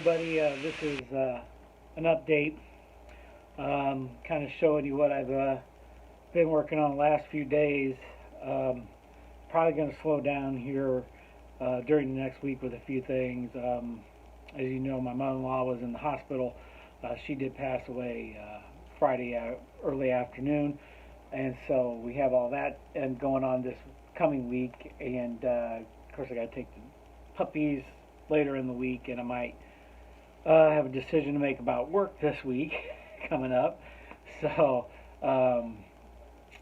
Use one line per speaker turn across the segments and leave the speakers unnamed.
everybody. This is an update, kind of showing you what I've been working on the last few days. Probably going to slow down here during the next week with a few things. As you know, my mother-in-law was in the hospital. She did pass away Friday early afternoon, and so we have all that going on this coming week. And of course, I got to take the puppies later in the week, and I might have a decision to make about work this week coming up. So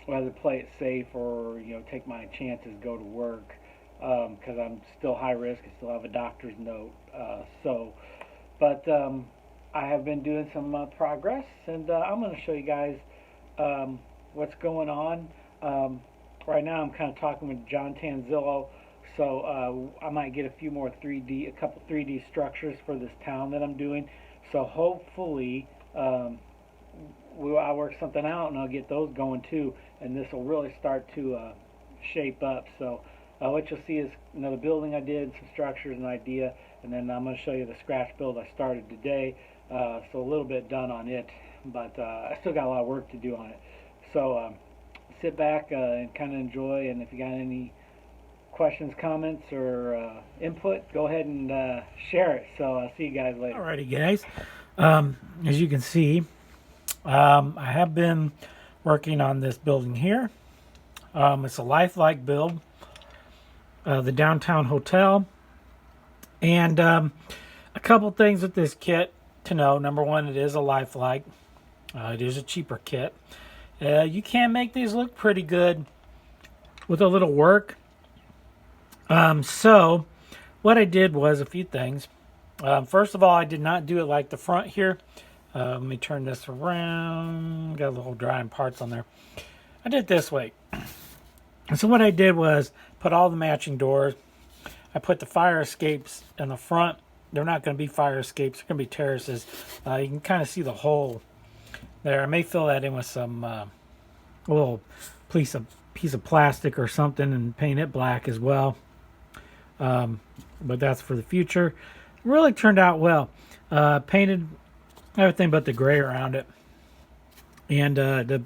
whether play it safe or take my chances, go to work, because I'm still high risk. I still have a doctor's note. But I have been doing some progress, and I'm going to show you guys what's going on. Right now, I'm kind of talking with John Tanzillo. So I might get a couple 3D structures for this town that I'm doing. So hopefully I'll work something out and I'll get those going too. And this will really start to shape up. So what you'll see is another building I did, some structures, an idea, and then I'm going to show you the scratch build I started today. So a little bit done on it, but I still got a lot of work to do on it. So sit back and kind of enjoy, and if you got any questions, comments, or input, go ahead and share it. So I'll see you guys later.
Alrighty, guys. As you can see, I have been working on this building here. It's a lifelike build, the downtown hotel, and a couple things with this kit to know. Number one, it is a lifelike. It is a cheaper kit. You can make these look pretty good with a little work. So what I did was a few things. First of all, I did not do it like the front here. Let me turn this around. Got a little drying parts on there. I did it this way. So what I did was put all the matching doors. I put the fire escapes in the front. They're not going to be fire escapes. They're going to be terraces. You can kind of see the hole there. I may fill that in with some little piece of plastic or something and paint it black as well. But that's for the future. Really turned out well. Painted everything but the gray around it, and the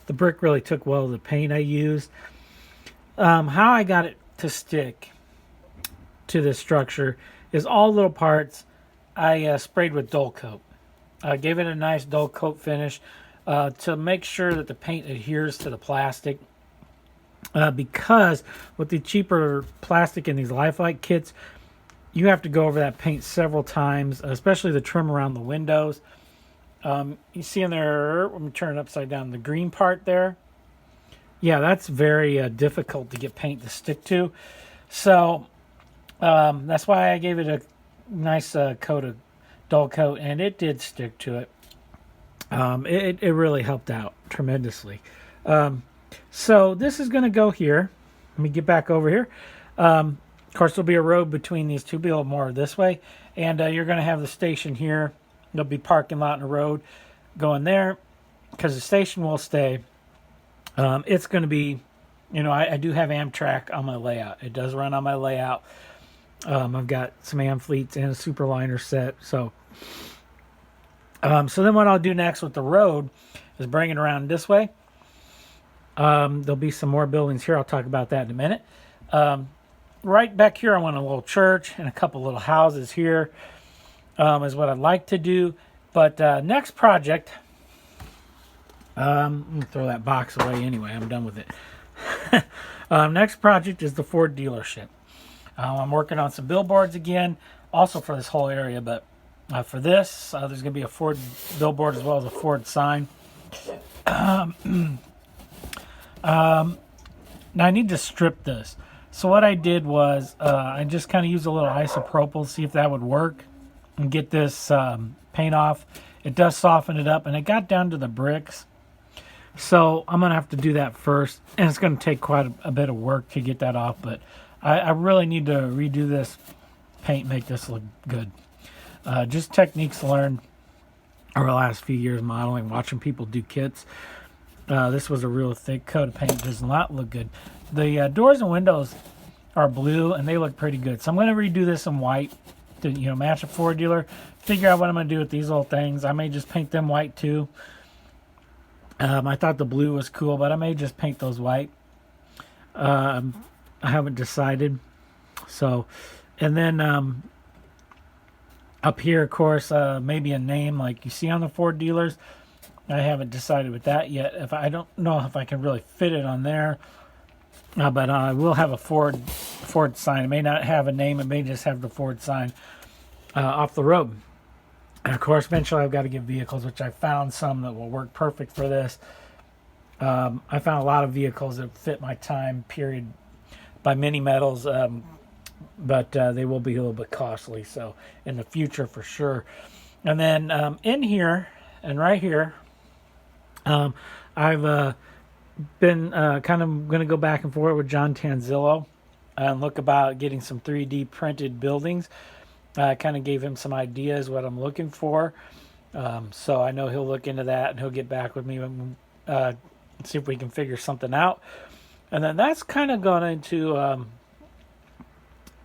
brick really took well to the paint I used. How I got it to stick to this structure is all little parts I sprayed with dull coat. Gave it a nice dull coat finish to make sure that the paint adheres to the plastic. Because with the cheaper plastic in these lifelike kits, you have to go over that paint several times, especially the trim around the windows. You see in there, let me turn it upside down, the green part there. Yeah, that's very difficult to get paint to stick to. So that's why I gave it a nice coat of dull coat, and it did stick to it. It really helped out tremendously. So this is going to go here. Let me get back over here. Of course, there'll be a road between these two, be a little more this way. And you're going to have the station here. There'll be parking lot and a road going there because the station will stay. It's going to be, I do have Amtrak on my layout. It does run on my layout. I've got some Amfleets and a Superliner set. So then what I'll do next with the road is bring it around this way. There'll be some more buildings here. I'll talk about that in a minute. Right back here, I want a little church and a couple little houses here is what I'd like to do. But next project, I'm going to throw that box away anyway. I'm done with it. Next project is the Ford dealership. I'm working on some billboards again, also for this whole area. But for this, there's going to be a Ford billboard as well as a Ford sign. Now I need to strip this. So what I did was I just kind of used a little isopropyl, see if that would work, and get this paint off. It does soften it up, and it got down to the bricks. So I'm going to have to do that first, and it's going to take quite a bit of work to get that off, but I really need to redo this paint, make this look good. Just techniques learned over the last few years modeling, watching people do kits. This was a real thick coat of paint. Does not look good. The doors and windows are blue, and they look pretty good. So I'm going to redo this in white to, you know, match a Ford dealer. Figure out what I'm going to do with these little things. I may just paint them white too. I thought the blue was cool, but I may just paint those white. I haven't decided. So, and then up here, of course, maybe a name like you see on the Ford dealers. I haven't decided with that yet. If I don't know if I can really fit it on there, but I will have a Ford sign. It may not have a name. It may just have the Ford sign off the road. And of course, eventually I've got to get vehicles, which I found some that will work perfect for this. I found a lot of vehicles that fit my time period by Mini Metals, but they will be a little bit costly. So in the future, for sure. And then in here and right here, I've been kind of going to go back and forth with John Tanzillo and look about getting some 3D printed buildings. I kind of gave him some ideas what I'm looking for. So I know he'll look into that and he'll get back with me and see if we can figure something out. And then that's kind of going into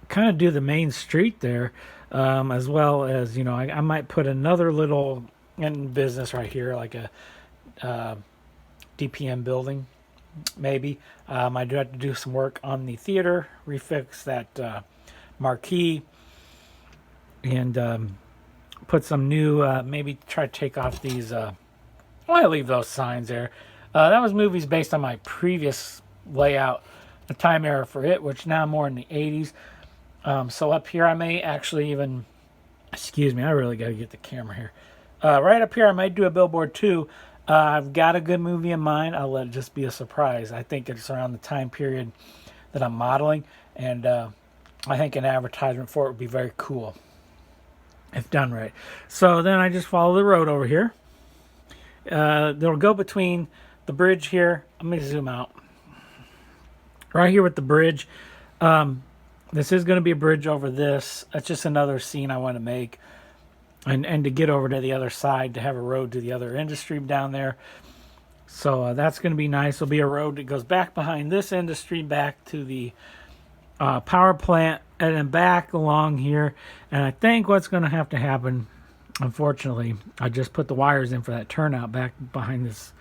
kind of do the main street there, as well as, you know, I might put another little in business right here, like a DPM building, maybe. I do have to do some work on the theater, refix that marquee, and put some new, maybe try to take off these, I leave those signs there. That was movies based on my previous layout, the time era for it, which now more in the 80s. So up here I may actually even, excuse me, I really got to get the camera here. Right up here I might do a billboard too. I've got a good movie in mind. I'll let it just be a surprise. I think it's around the time period that I'm modeling, and I think an advertisement for it would be very cool if done right. So then I just follow the road over here. They'll go between the bridge here. Let me zoom out. Right here with the bridge. This is going to be a bridge over this. That's just another scene I want to make. And to get over to the other side, to have a road to the other industry down there. So that's going to be nice. There'll be a road that goes back behind this industry, back to the power plant, and then back along here. And I think what's going to have to happen, unfortunately, I just put the wires in for that turnout back behind this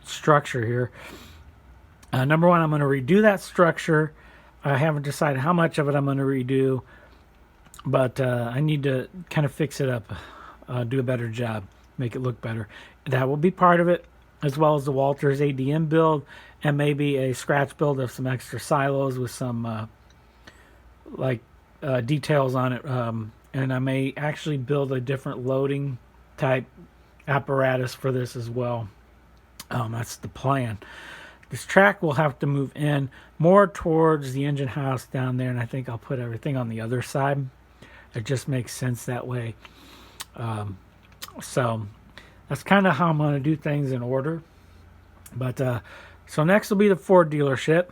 structure here. Number one, I'm going to redo that structure. I haven't decided how much of it I'm going to redo, but I need to kind of fix it up, do a better job, make it look better. That will be part of it, as well as the Walters ADM build, and maybe a scratch build of some extra silos with some details on it. And I may actually build a different loading type apparatus for this as well. That's the plan. This track will have to move in more towards the engine house down there, and I think I'll put everything on the other side. It just makes sense that way. So that's kind of how I'm going to do things in order. But so next will be the Ford dealership.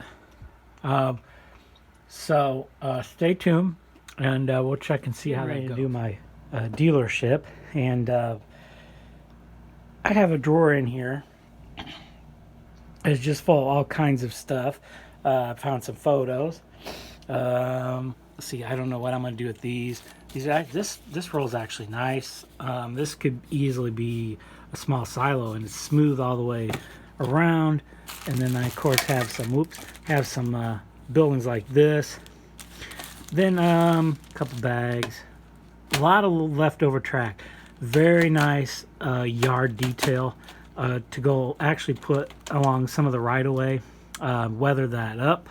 So stay tuned, and we'll check and see how that goes. Do my dealership, and I have a drawer in here. It's just full of all kinds of stuff. I found some photos. Let's see, I don't know what I'm going to do with these. This roll's actually nice. This could easily be a small silo, and it's smooth all the way around. And then I, of course, have some buildings like this. Then a couple bags. A lot of leftover track. Very nice yard detail. To go actually put along some of the right-of-way, weather that up,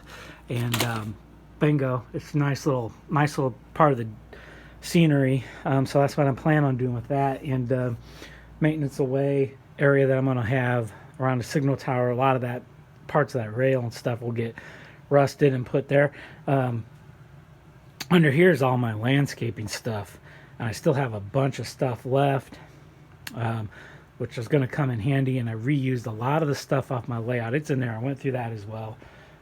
and bingo, it's a nice little part of the scenery. So that's what I'm planning on doing with that, and maintenance away area that I'm going to have around the signal tower. A lot of that parts of that rail and stuff will get rusted and put there. Under here is all my landscaping stuff, and I still have a bunch of stuff left. Which is going to come in handy, and I reused a lot of the stuff off my layout. It's in there. I went through that as well.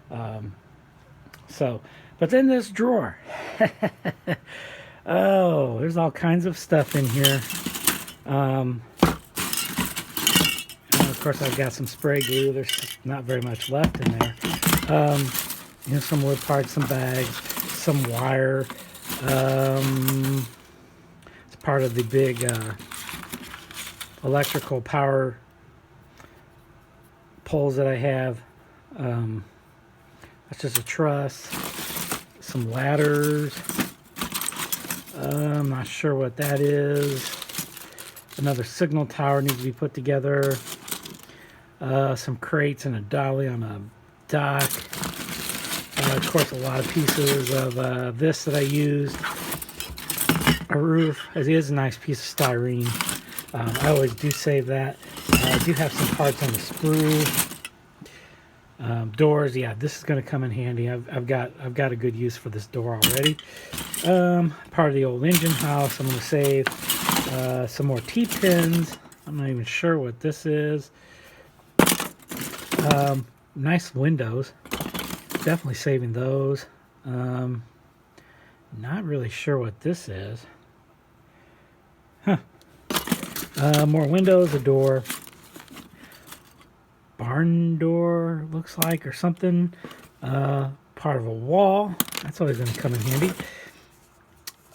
But then this drawer. Oh, there's all kinds of stuff in here. And of course, I've got some spray glue. There's not very much left in there. Some wood parts, some bags, some wire, It's part of the big electrical power poles that I have. That's just a truss, some ladders. I'm not sure what that is. Another signal tower needs to be put together. Some crates and a dolly on a dock. Of course, a lot of pieces of this that I used. A roof. It is a nice piece of styrene. I always do save that. I do have some parts on the sprue. Doors, yeah, this is going to come in handy. I've got a good use for this door already. Part of the old engine house. I'm going to save some more T-pins. I'm not even sure what this is. Nice windows. Definitely saving those. Not really sure what this is. More windows, a door. Barn door, looks like, or something. Part of a wall. That's always going to come in handy.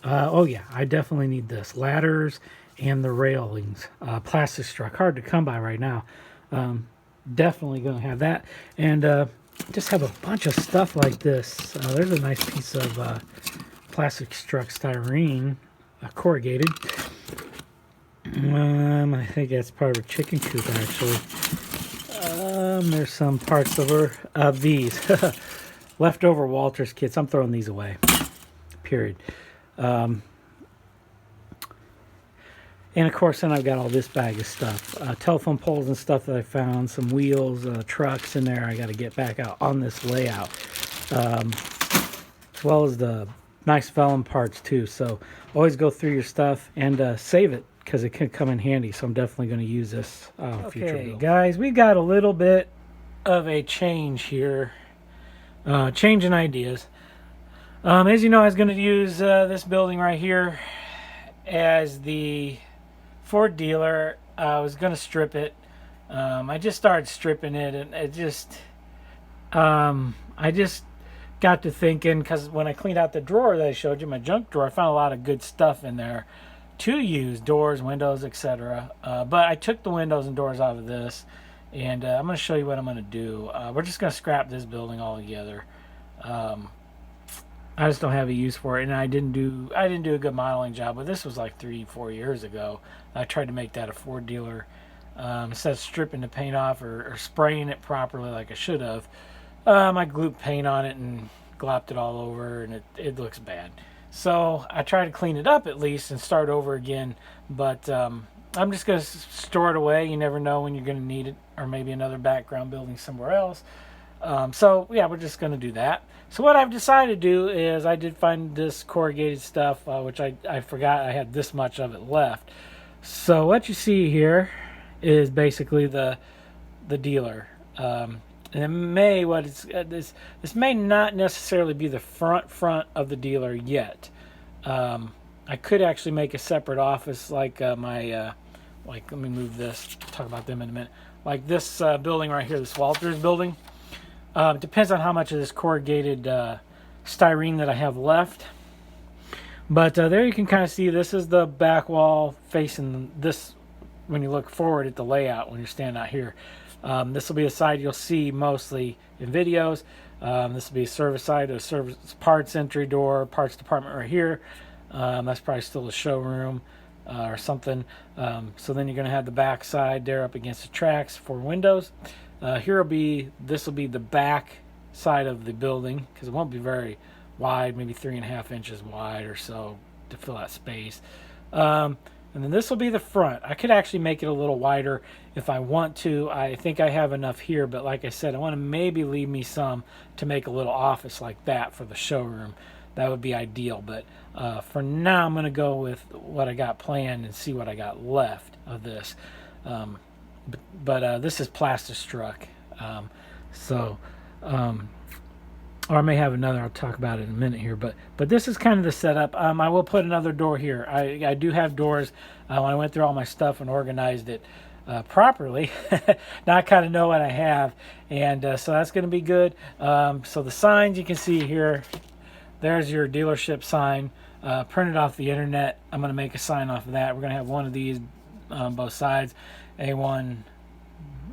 Oh yeah, I definitely need this. Ladders and the railings. Plastic struck. Hard to come by right now. Definitely going to have that. And just have a bunch of stuff like this. There's a nice piece of plastic struck styrene, corrugated. I think that's part of a chicken coop, actually. There's some parts of these leftover Walters kits. I'm throwing these away. Period. And of course, then I've got all this bag of stuff, telephone poles and stuff that I found, some wheels, trucks in there. I got to get back out on this layout, as well as the nice vellum parts too. So always go through your stuff and save it, because it can come in handy. So I'm definitely going to use this future build. Guys, we got a little bit of a change here, change in ideas. As you know, I was going to use this building right here as the Ford dealer. I was going to strip it. I just started stripping it, and it just, I just got to thinking, because when I cleaned out the drawer that I showed you, my junk drawer, I found a lot of good stuff in there to use, doors, windows, etc. But I took the windows and doors out of this, and I'm going to show you what I'm going to do. We're just going to scrap this building altogether. I just don't have a use for it, and I didn't do a good modeling job. But this was like 3-4 years ago. I tried to make that a Ford dealer. Instead of stripping the paint off or spraying it properly like I should have, I glued paint on it and glopped it all over, and it looks bad. So I try to clean it up at least and start over again. But I'm just going to store it away. You never know when you're going to need it, or maybe another background building somewhere else. So yeah, we're just going to do that. So what I've decided to do is, I did find this corrugated stuff, which I forgot I had this much of it left. So what you see here is basically the dealer. And it may, this may not necessarily be the front of the dealer yet. I could actually make a separate office, like let me move this, talk about them in a minute. Like this building right here, this Walters building. Depends on how much of this corrugated styrene that I have left. But there you can kind of see, this is the back wall facing this, when you look forward at the layout, when you're standing out here. This will be a side you'll see mostly in videos. This will be a service side, a service parts entry door, parts department right here. That's probably still a showroom or something. So then you're going to have the back side there up against the tracks for windows. This will be the back side of the building, because it won't be very wide, maybe 3.5 inches wide or so to fill that space. And then this will be the front. I could actually make it a little wider if I want to. I think I have enough here, but like I said, I want to maybe leave me some to make a little office like that for the showroom. That would be ideal, but for now I'm going to go with what I got planned and see what I got left of this. But this is plastic struck, or I may have another. I'll talk about it in a minute here, but this is kind of the setup. I will put another door here. I do have doors. When I went through all my stuff and organized it properly, now I kind of know what I have, and so that's going to be good. So the signs you can see here, there's your dealership sign, printed off the internet. I'm going to make a sign off of that. We're going to have one of these on both sides. A1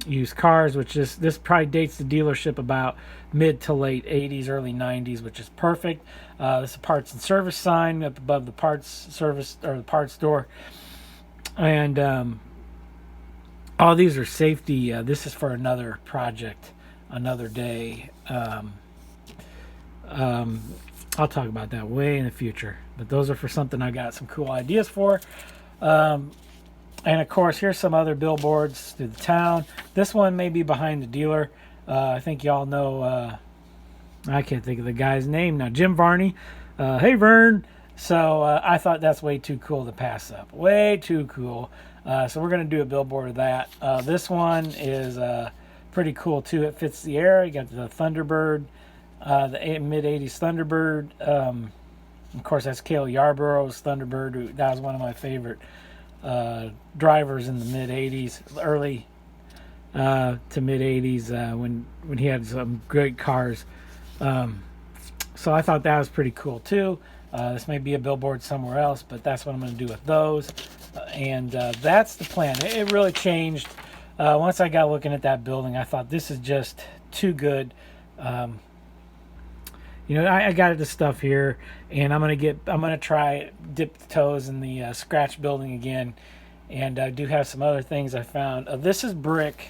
used cars, which this probably dates the dealership about mid to late 80s, early 90s, which is perfect. This is a parts and service sign up above the parts service or the parts store. And all these are safety. This is for another project, another day. I'll talk about that way in the future, but those are for something I got some cool ideas for. And of course, here's some other billboards through the town. This one may be behind the dealer. I think y'all know, I can't think of the guy's name now, Jim Varney. Hey, Vern. So I thought that's way too cool to pass up. Way too cool. So we're going to do a billboard of that. This one is pretty cool, too. It fits the era. You got the Thunderbird, the mid-80s Thunderbird. Of course, that's Cale Yarborough's Thunderbird. That was one of my favorite drivers in the mid-80s, early to mid-80s when he had some great cars. So I thought that was pretty cool too. This may be a billboard somewhere else, but that's what I'm going to do with those. And that's the plan. It really changed once I got looking at that building. I thought this is just too good. I got this stuff here, and I'm gonna try dip the toes in the scratch building again, and I do have some other things I found. This is brick.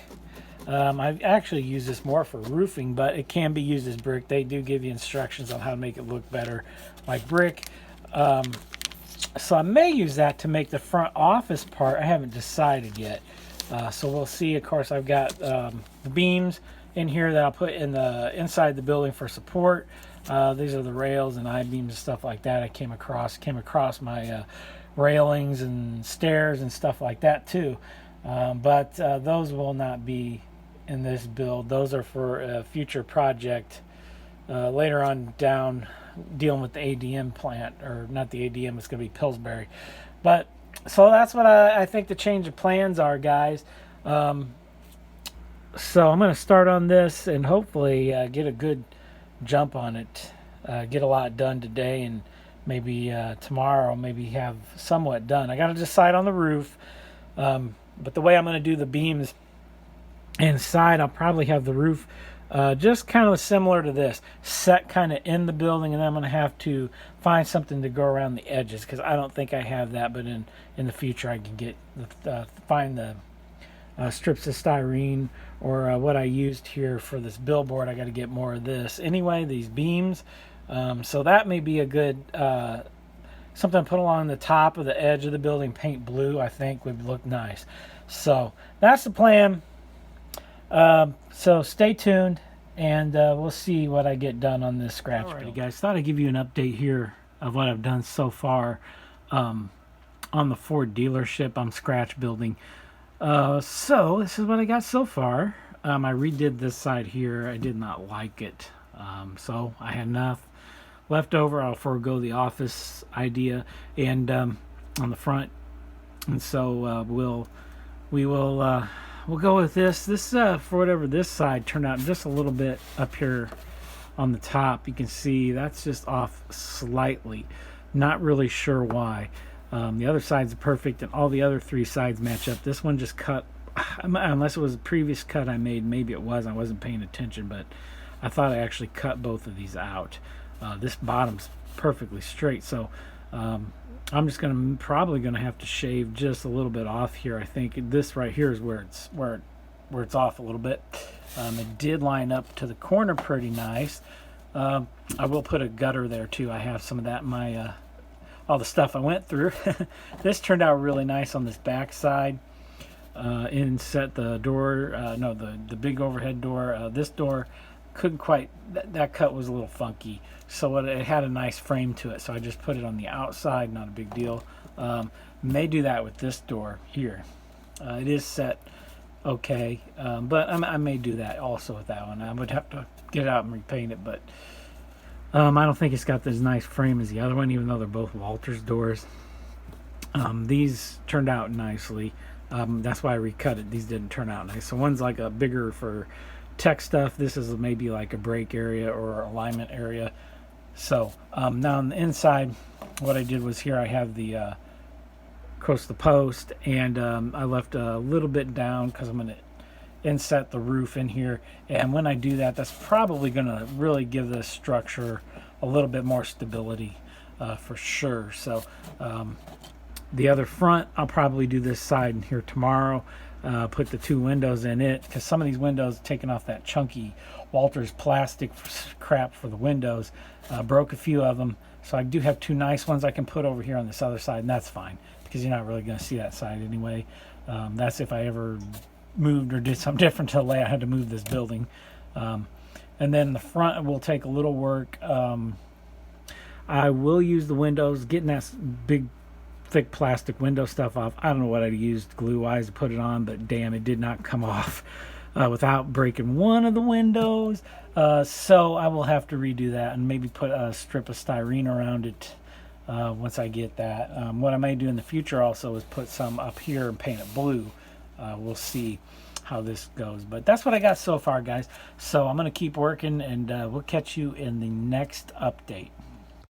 I actually use this more for roofing, but it can be used as brick. They do give you instructions on how to make it look better, like brick. So I may use that to make the front office part. I haven't decided yet, so we'll see. Of course, I've got the beams in here that I'll put in the inside the building for support. These are the rails and I-beams and stuff like that I came across my railings and stairs and stuff like that too. But those will not be in this build. Those are for a future project later on down, dealing with the ADM plant, or not the ADM, it's going to be Pillsbury. But so that's what I think the change of plans are, guys. So I'm going to start on this and hopefully get a good jump on it, get a lot done today, and maybe tomorrow maybe have somewhat done. I got to decide on the roof, but the way I'm going to do the beams inside, I'll probably have the roof just kind of similar to this, set kind of in the building, and then I'm going to have to find something to go around the edges, because I don't think I have that, but in the future I can get find the strips of styrene, or what I used here for this billboard. I got to get more of this anyway, these beams. So that may be a good something to put along the top of the edge of the building. Paint blue, I think, would look nice. So that's the plan. So stay tuned, and we'll see what I get done on this scratch. Alrighty, guys, thought I'd give you an update here of what I've done so far on the Ford dealership. I'm scratch building. So this is what I got so far. I redid this side here. I did not like it. So I had enough left over. I'll forego the office idea and on the front. And so we'll go with this. This for whatever this side turned out just a little bit up here on the top. You can see that's just off slightly. Not really sure why. The other side's perfect, and all the other three sides match up. This one just cut, unless it was a previous cut I made. Maybe it was. I wasn't paying attention, but I thought I actually cut both of these out. This bottom's perfectly straight, so I'm just probably gonna have to shave just a little bit off here. I think this right here is where it's off a little bit. It did line up to the corner pretty nice. I will put a gutter there too. I have some of that in my all the stuff I went through. This turned out really nice on this back side. Inset the door, the big overhead door. This door couldn't quite, that cut was a little funky, so it had a nice frame to it, so I just put it on the outside. Not a big deal. May do that with this door here. It is set okay, but I may do that also with that one. I would have to get it out and repaint it, but I don't think it's got this nice frame as the other one, even though they're both Walters doors. These turned out nicely. That's why I recut it. These didn't turn out nice. So one's like a bigger for tech stuff. This is maybe like a brake area or alignment area. So now on the inside, what I did was here I have the across the post, and I left a little bit down because I'm going to inset the roof in here. And when I do that, that's probably going to really give this structure a little bit more stability for sure. So the other front, I'll probably do this side in here tomorrow. Put the 2 windows in it, because some of these windows, taking off that chunky Walters plastic crap for the windows, broke a few of them. So I do have 2 nice ones I can put over here on this other side, and that's fine because you're not really going to see that side anyway. That's if I ever moved or did something different to the layout. I had to move this building. And then the front will take a little work. I will use the windows, getting that big thick plastic window stuff off. I don't know what I used glue wise to put it on, but damn, it did not come off without breaking one of the windows. So I will have to redo that and maybe put a strip of styrene around it once I get that. What I may do in the future also is put some up here and paint it blue. We'll see how this goes, but that's what I got so far, guys. So I'm going to keep working, and we'll catch you in the next update.